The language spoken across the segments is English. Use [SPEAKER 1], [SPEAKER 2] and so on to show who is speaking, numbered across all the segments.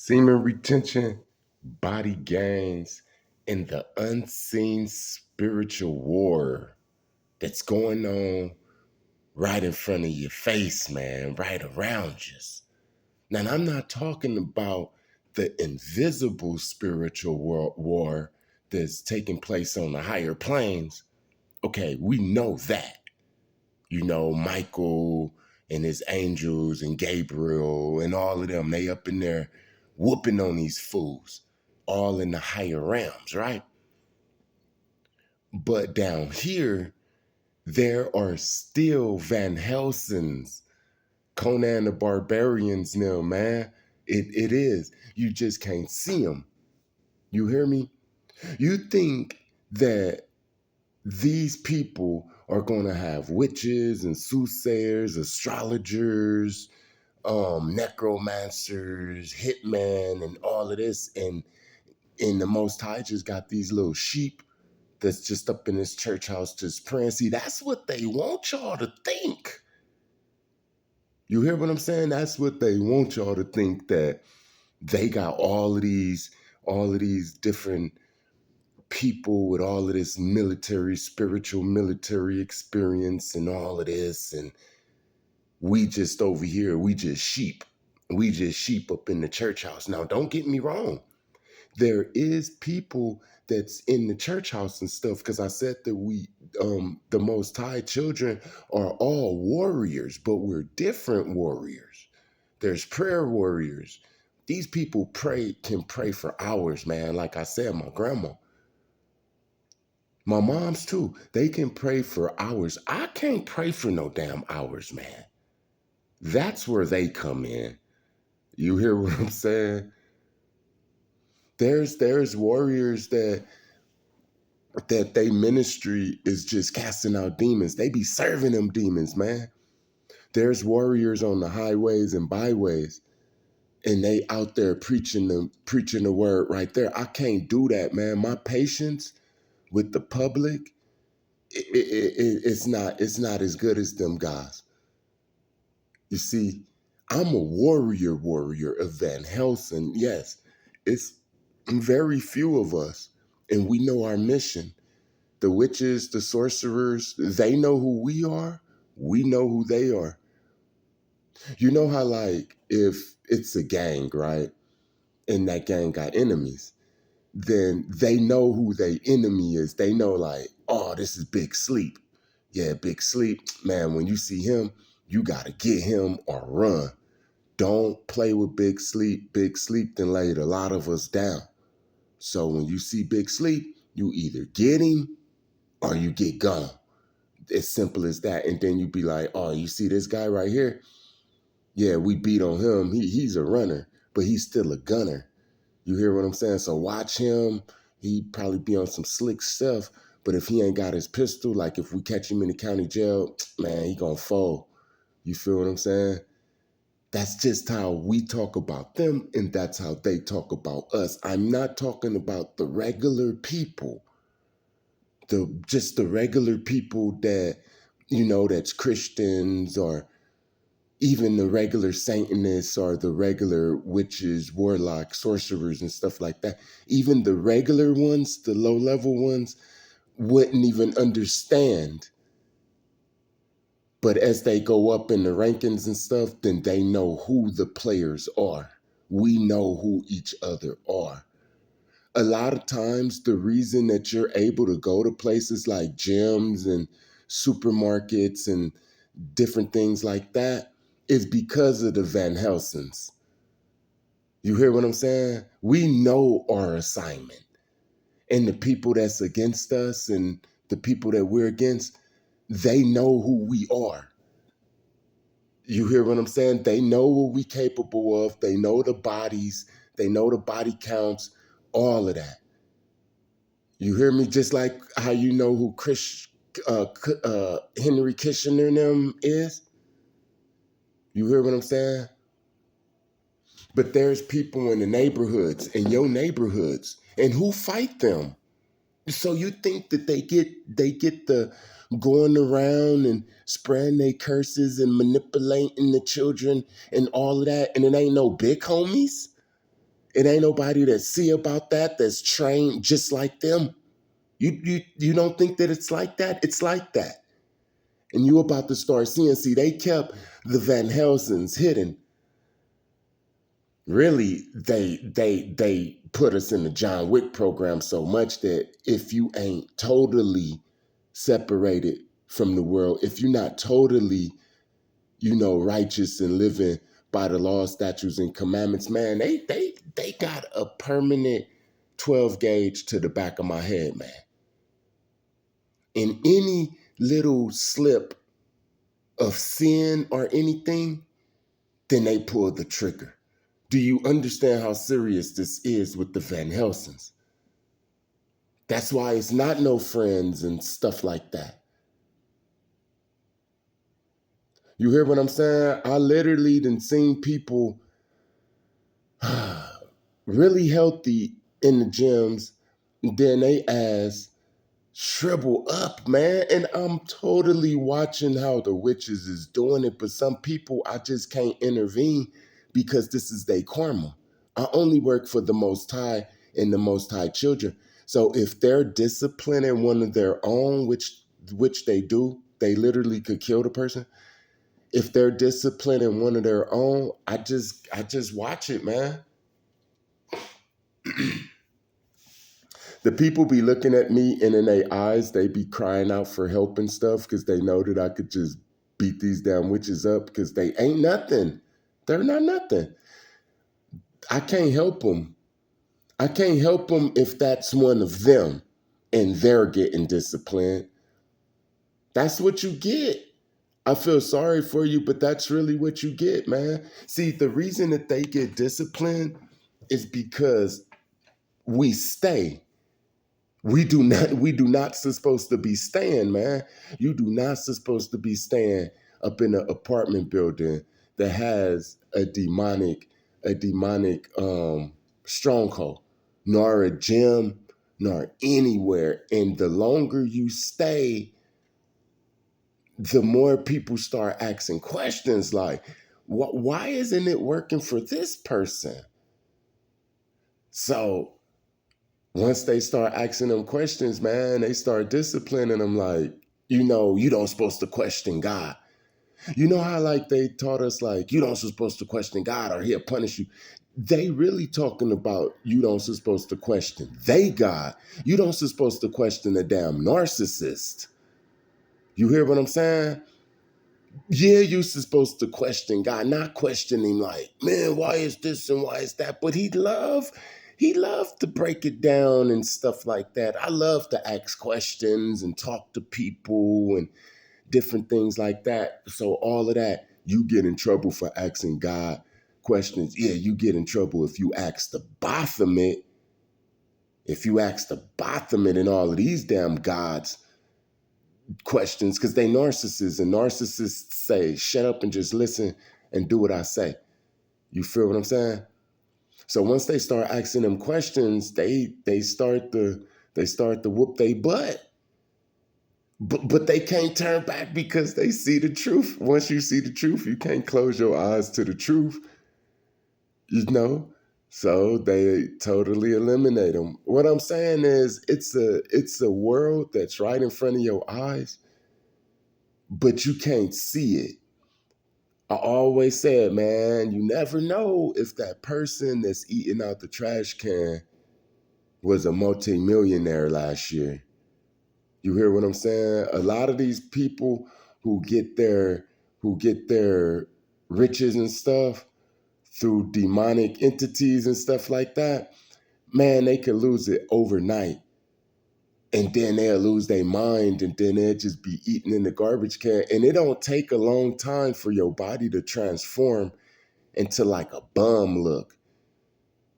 [SPEAKER 1] Semen retention, body gains, and the unseen spiritual war that's going on right in front of your face, man, right around you. Now, I'm not talking about the invisible spiritual war that's taking place on the higher planes. Okay, we know that. Michael and his angels and Gabriel and all of them, they up in there whooping on these fools, all in the higher realms, right? But down here, there are still Van Helsings, Conan the Barbarians now, man. It is. You just can't see them. You hear me? You think that these people are going to have witches and soothsayers, astrologers, necromancers, hitmen, and all of this. And the Most High just got these little sheep that's just up in this church house just praying. See, that's what they want y'all to think. You hear what I'm saying? That's what they want y'all to think, that they got all of these different people with all of this spiritual military experience and all of this. And we just over here, we just sheep. We just sheep up in the church house. Now, don't get me wrong. There is people that's in the church house and stuff, because I said that the Most High children are all warriors, but we're different warriors. There's prayer warriors. These people can pray for hours, man. Like I said, my grandma, my mom's too. They can pray for hours. I can't pray for no damn hours, man. That's where they come in. You hear what I'm saying? There's warriors that they ministry is just casting out demons. They be serving them demons, man. There's warriors on the highways and byways, and they out there preaching the word right there. I can't do that, man. My patience with the public, it's not as good as them guys. You see, I'm a warrior of Van Helsing. Yes, it's very few of us, and we know our mission. The witches, the sorcerers, they know who we are. We know who they are. You know how, like, if it's a gang, right? And that gang got enemies, then they know who their enemy is. They know, like, oh, this is Big Sleep. Yeah, Big Sleep. Man, when you see him, you got to get him or run. Don't play with Big Sleep. Big Sleep then laid a lot of us down. So when you see Big Sleep, you either get him or you get gone. As simple as that. And then you be like, oh, you see this guy right here? Yeah, we beat on him. He's a runner, but he's still a gunner. You hear what I'm saying? So watch him. He probably be on some slick stuff. But if he ain't got his pistol, like if we catch him in the county jail, man, he gonna fold. You feel what I'm saying? That's just how we talk about them, and that's how they talk about us. I'm not talking about the regular people, the regular people that, that's Christians, or even the regular Satanists, or the regular witches, warlocks, sorcerers, and stuff like that. Even the regular ones, the low level ones, wouldn't even understand. But as they go up in the rankings and stuff, then they know who the players are. We know who each other are. A lot of times, the reason that you're able to go to places like gyms and supermarkets and different things like that is because of the Van Helsings. You hear what I'm saying? We know our assignment. And the people that's against us and the people that we're against, they know who we are. You hear what I'm saying? They know what we capable of. They know the bodies. They know the body counts, all of that. You hear me? Just like how you know who Henry Kissinger and them is. You hear what I'm saying? But there's people in the neighborhoods, in your neighborhoods, and who fight them. So you think that they get the going around and spreading their curses and manipulating the children and all of that, and it ain't no big homies? It ain't nobody that see about that that's trained just like them. You don't think that it's like that? It's like that. And you about to start seeing, see, they kept the Van Helsings hidden. Really, they put us in the John Wick program so much that if you ain't totally separated from the world, if you're not totally, righteous and living by the laws, statutes, and commandments, man, they got a permanent 12 gauge to the back of my head, man. In any little slip of sin or anything, then they pull the trigger. Do you understand how serious this is with the Van Helsings? That's why it's not no friends and stuff like that. You hear what I'm saying? I literally done seen people really healthy in the gyms, then they ass shrivel up, man. And I'm totally watching how the witches is doing it, but some people I just can't intervene because this is their karma. I only work for the Most High and the Most High children. So if they're disciplining one of their own, which they do, they literally could kill the person. If they're disciplining one of their own, I just watch it, man. The people be looking at me and in their eyes, they be crying out for help and stuff because they know that I could just beat these damn witches up because they ain't nothing. They're not nothing. I can't help them. I can't help them if that's one of them and they're getting disciplined. That's what you get. I feel sorry for you, but that's really what you get, man. See, the reason that they get disciplined is because we stay. We do not supposed to be staying, man. You do not supposed to be staying up in an apartment building that has a demonic stronghold, nor a gym, nor anywhere. And the longer you stay, the more people start asking questions like, why isn't it working for this person? So once they start asking them questions, man, they start disciplining them like, you don't supposed to question God. You know how like they taught us like, you don't supposed to question God or he'll punish you. They really talking about you don't supposed to question they God. You don't supposed to question a damn narcissist. You hear what I'm saying? Yeah, you're supposed to question God, not question him like, man, why is this and why is that? But he loved to break it down and stuff like that. I love to ask questions and talk to people and different things like that. So all of that, you get in trouble for asking God questions. Yeah, you get in trouble if you ask the Baphomet, and all of these damn gods questions because they narcissists and narcissists say, shut up and just listen and do what I say. You feel what I'm saying? So once they start asking them questions, they start to whoop their butt. But they can't turn back because they see the truth. Once you see the truth, you can't close your eyes to the truth, you know? So they totally eliminate them. What I'm saying is it's a world that's right in front of your eyes, but you can't see it. I always said, man, you never know if that person that's eating out the trash can was a multimillionaire last year. You hear what I'm saying? A lot of these people who get their riches and stuff through demonic entities and stuff like that, man, they could lose it overnight. And then they'll lose their mind and then they'll just be eating in the garbage can. And it don't take a long time for your body to transform into like a bum look.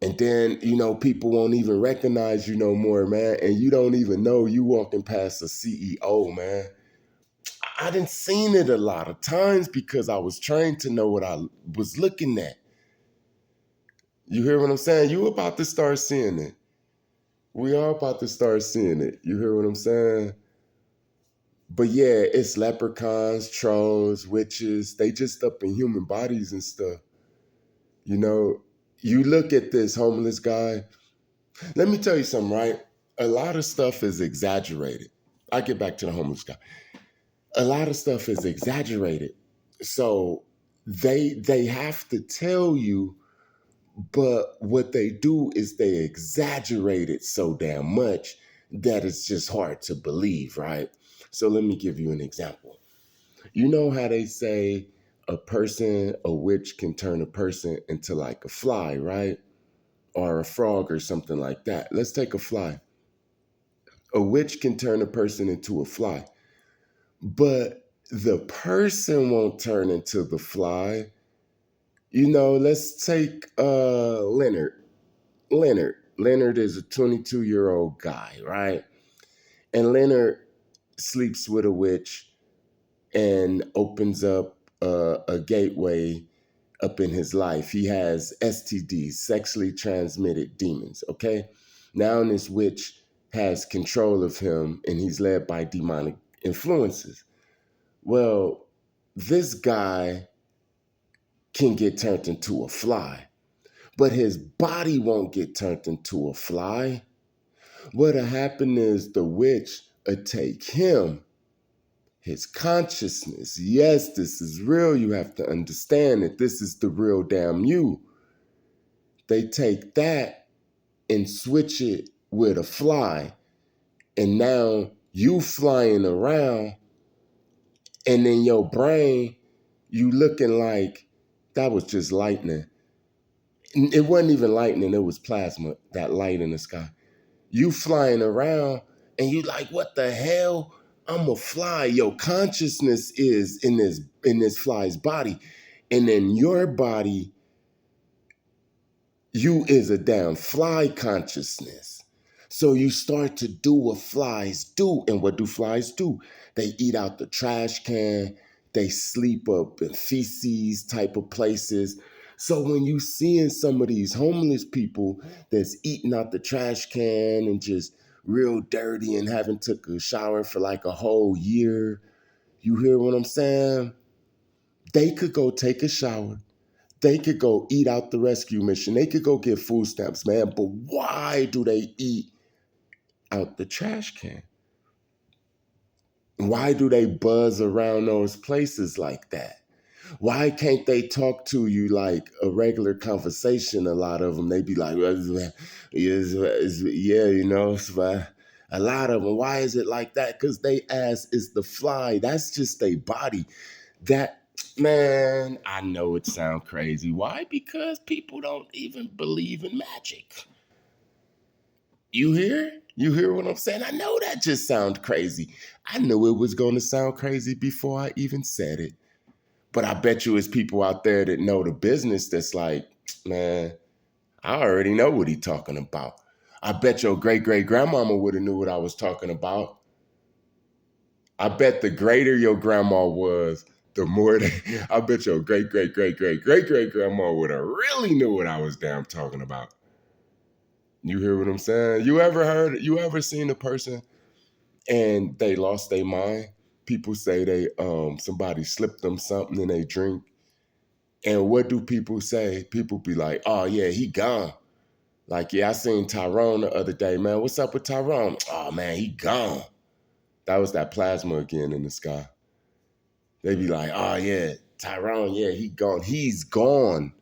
[SPEAKER 1] And then, people won't even recognize you no more, man. And you don't even know you walking past a CEO, man. I didn't seen it a lot of times because I was trained to know what I was looking at. You hear what I'm saying? You about to start seeing it. We are about to start seeing it. You hear what I'm saying? But yeah, it's leprechauns, trolls, witches. They just up in human bodies and stuff. You know, You look at this homeless guy. Let me tell you something, right? A lot of stuff is exaggerated. I get back to the homeless guy. A lot of stuff is exaggerated. So they have to tell you, but what they do is they exaggerate it so damn much that it's just hard to believe, right? So let me give you an example. You know how they say a witch can turn a person into like a fly, right? Or a frog or something like that. Let's take a fly. A witch can turn a person into a fly, but the person won't turn into the fly. Let's take Leonard. Leonard is a 22-year-old guy, right? And Leonard sleeps with a witch and opens up a gateway up in his life. He has STDs, sexually transmitted demons, okay? Now this witch has control of him and he's led by demonic influences. Well, this guy can get turned into a fly, but his body won't get turned into a fly. What'll happen is the witch will take him, his consciousness. Yes, this is real. You have to understand that this is the real damn you. They take that and switch it with a fly. And now you flying around and in your brain, you looking like that was just lightning. It wasn't even lightning, it was plasma, that light in the sky. You flying around and you like, what the hell? I'm a fly. Your consciousness is in this fly's body. And then your body, you is a damn fly consciousness. So you start to do what flies do. And what do flies do? They eat out the trash can. They sleep up in feces type of places. So when you seeing some of these homeless people that's eating out the trash can and just real dirty and haven't took a shower for like a whole year, you hear what I'm saying? They could go take a shower. They could go eat out the rescue mission. They could go get food stamps, man. But why do they eat out the trash can? Why do they buzz around those places like that? Why can't they talk to you like a regular conversation? A lot of them, they be like, yeah, a lot of them. Why is it like that? Because they ass is the fly. That's just their body. That, man, I know it sounds crazy. Why? Because people don't even believe in magic. You hear? You hear what I'm saying? I know that just sounds crazy. I knew it was going to sound crazy before I even said it. But I bet you it's people out there that know the business that's like, man, I already know what he's talking about. I bet your great-great-grandmama would have knew what I was talking about. I bet the greater your grandma was, the more I bet your great-great-great-great-great-great-grandma would have really knew what I was damn talking about. You hear what I'm saying? You ever seen a person and they lost their mind? People say somebody slipped them something in they drink. And what do people say? People be like, oh yeah, he gone. Like, yeah, I seen Tyrone the other day, man. What's up with Tyrone? Oh man, he gone. That was that plasma again in the sky. They be like, oh yeah, Tyrone, yeah, he gone. He's gone.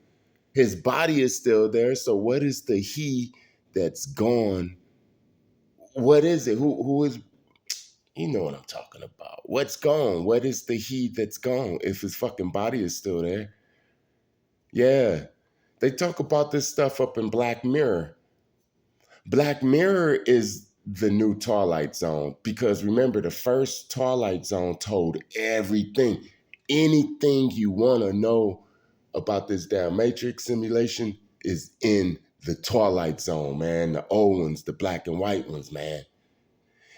[SPEAKER 1] His body is still there. So what is the he that's gone? What is it? Who is, you know what I'm talking about. What's gone? What is the he that's gone if his fucking body is still there? Yeah. They talk about this stuff up in Black Mirror. Black Mirror is the new Twilight Zone because remember, the first Twilight Zone told everything, anything you want to know about this damn Matrix simulation is in the Twilight Zone, man. The old ones, the black and white ones, man.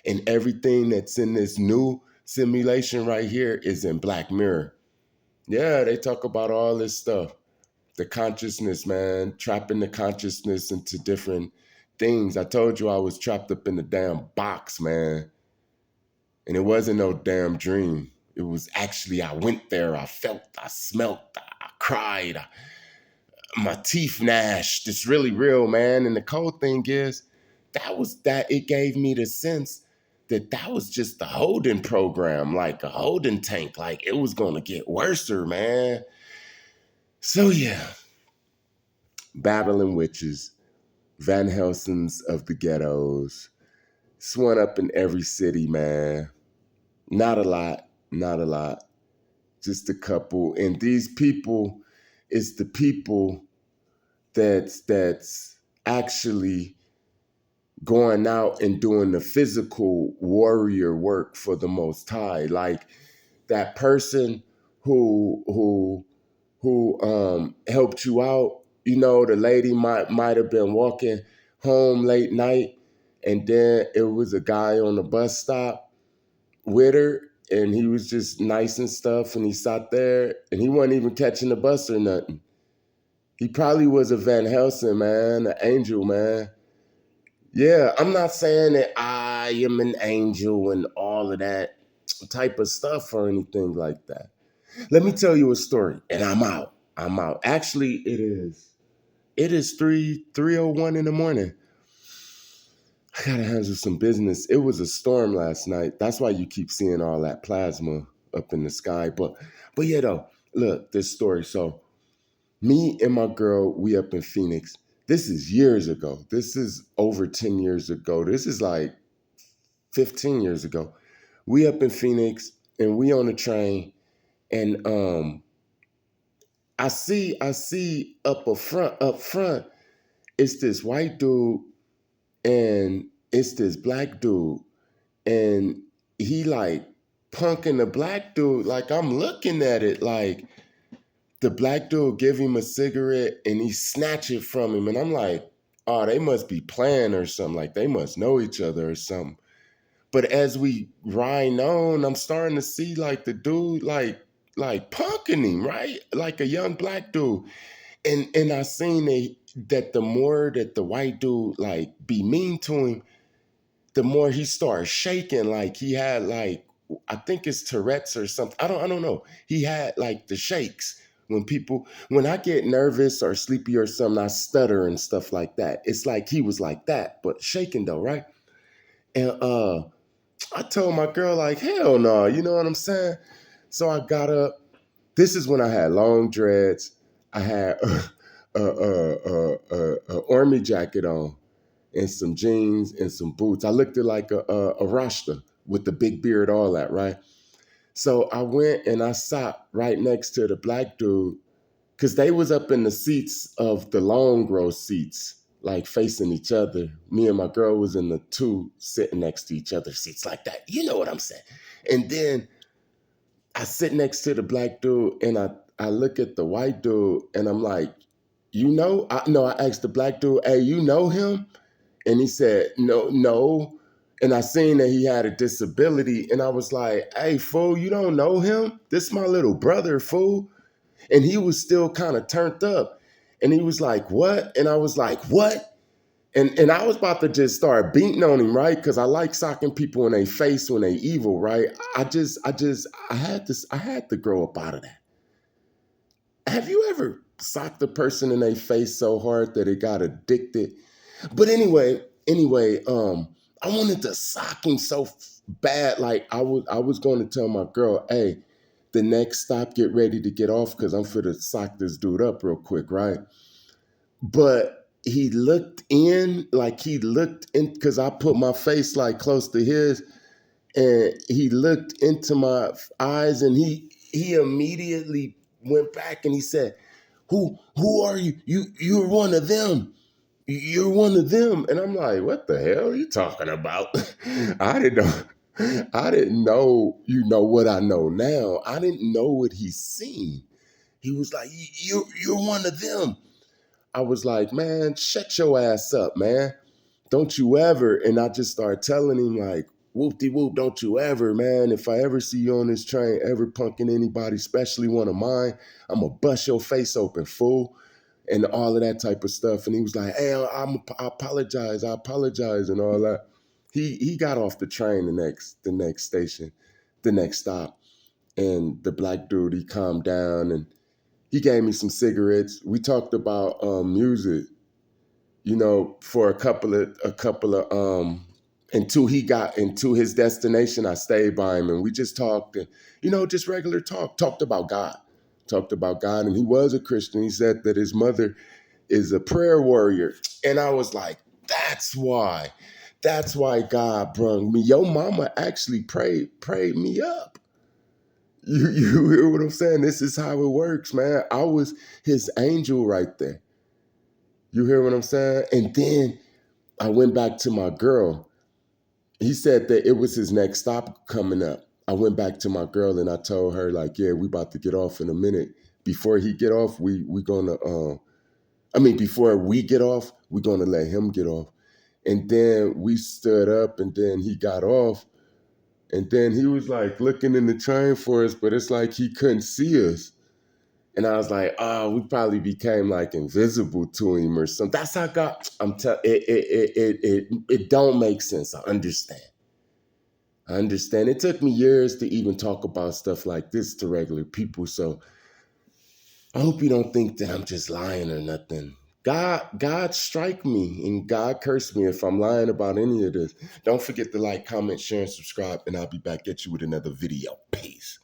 [SPEAKER 1] And everything that's in this new simulation right here is in Black Mirror. Yeah, they talk about all this stuff. The consciousness, man, trapping the consciousness into different things. I told you I was trapped up in the damn box, man. And it wasn't no damn dream. It was actually, I went there, I felt, I smelt, I cried. my teeth gnashed. It's really real, man. And the cold thing is, it gave me the sense that that was just the holding program, like a holding tank. Like it was gonna get worser, man. So yeah, battling witches, Van Helsing's of the ghettos. Swung up in every city, man. Not a lot, not a lot. Just a couple. And these people, it's the people that's actually going out and doing the physical warrior work for the Most High. Like that person who helped you out. You know, the lady might have been walking home late night, and then it was a guy on the bus stop with her, and he was just nice and stuff, and he sat there, and he wasn't even catching the bus or nothing. He probably was a Van Helsing, man, an angel, man. Yeah, I'm not saying that I am an angel and all of that type of stuff or anything like that. Let me tell you a story, and I'm out. I'm out. Actually, it is. It is 3:01 in the morning. I gotta handle some business. It was a storm last night. That's why you keep seeing all that plasma up in the sky. But yeah, though, look, this story. So me and my girl, we up in Phoenix. This is years ago. This is over 10 years ago. This is like 15 years ago. We up in Phoenix and we on the train, and I see up front, it's this white dude and it's this black dude, and he like punking the black dude. Like I'm looking at it like the black dude give him a cigarette and he snatch it from him, and I'm like, oh, they must be playing or something. Like they must know each other or something. But as we ride on, I'm starting to see like the dude like punking him, right? Like a young black dude. And I seen that the more that the white dude like be mean to him, the more he started shaking. Like he had like, I think it's Tourette's or something. I don't know. He had like the shakes. When I get nervous or sleepy or something, I stutter and stuff like that. It's like he was like that, but shaking though, right? And I told my girl like, hell no, you know what I'm saying? So I got up. This is when I had long dreads. I had a army jacket on and some jeans and some boots. I looked like a Rasta with the big beard, all that, right? So I went and I sat right next to the black dude because they was up in the seats of the long row seats, like facing each other. Me and my girl was in the two sitting next to each other seats like that. You know what I'm saying? And then I sit next to the black dude and I look at the white dude and I'm like, you know, I asked the black dude, hey, you know him? And he said, no, no. And I seen that he had a disability. And I was like, hey, fool, you don't know him? This my little brother, fool. And he was still kind of turned up. And he was like, what? And I was like, what? And I was about to just start beating on him, right? Because I like socking people in their face when they evil, right? I had to grow up out of that. Have you ever socked a person in their face so hard that it got addicted? But anyway, I wanted to sock him so bad. Like I was going to tell my girl, hey, the next stop, get ready to get off because I'm finna sock this dude up real quick, right? But he looked in because I put my face like close to his, and he looked into my eyes, and he immediately went back and he said, who are you? You're one of them. You're one of them. And I'm like, what the hell are you talking about? I didn't know. I didn't know, what I know now. I didn't know what he's seen. He was like, you're one of them. I was like, man, shut your ass up, man. Don't you ever. And I just started telling him like, whoop-de-whoop, don't you ever, man. If I ever see you on this train, ever punking anybody, especially one of mine, I'm going to bust your face open, fool. And all of that type of stuff. And he was like, hey, I apologize, and all that. He got off the train the next station, the next stop. And the black dude, he calmed down, and He gave me some cigarettes. We talked about music, you know, for a couple of until he got into his destination. I stayed by him and we just talked, and you know, just regular talk. Talked about God, and he was a Christian. He said that his mother is a prayer warrior. And I was like, that's why. That's why God brung me. Your mama actually prayed me up. You hear what I'm saying? This is how it works, man. I was his angel right there. You hear what I'm saying? And then I went back to my girl. He said that it was his next stop coming up. I went back to my girl and I told her, like, yeah, we about to get off in a minute. Before he get off, we gonna before we get off, we're gonna let him get off. And then we stood up and then he got off. And then he was like looking in the train for us, but it's like he couldn't see us. And I was like, oh, we probably became like invisible to him or something. That's how God, I'm telling it don't make sense. I understand. I understand. It took me years to even talk about stuff like this to regular people. So I hope you don't think that I'm just lying or nothing. God strike me and God curse me if I'm lying about any of this. Don't forget to like, comment, share, and subscribe, and I'll be back at you with another video. Peace.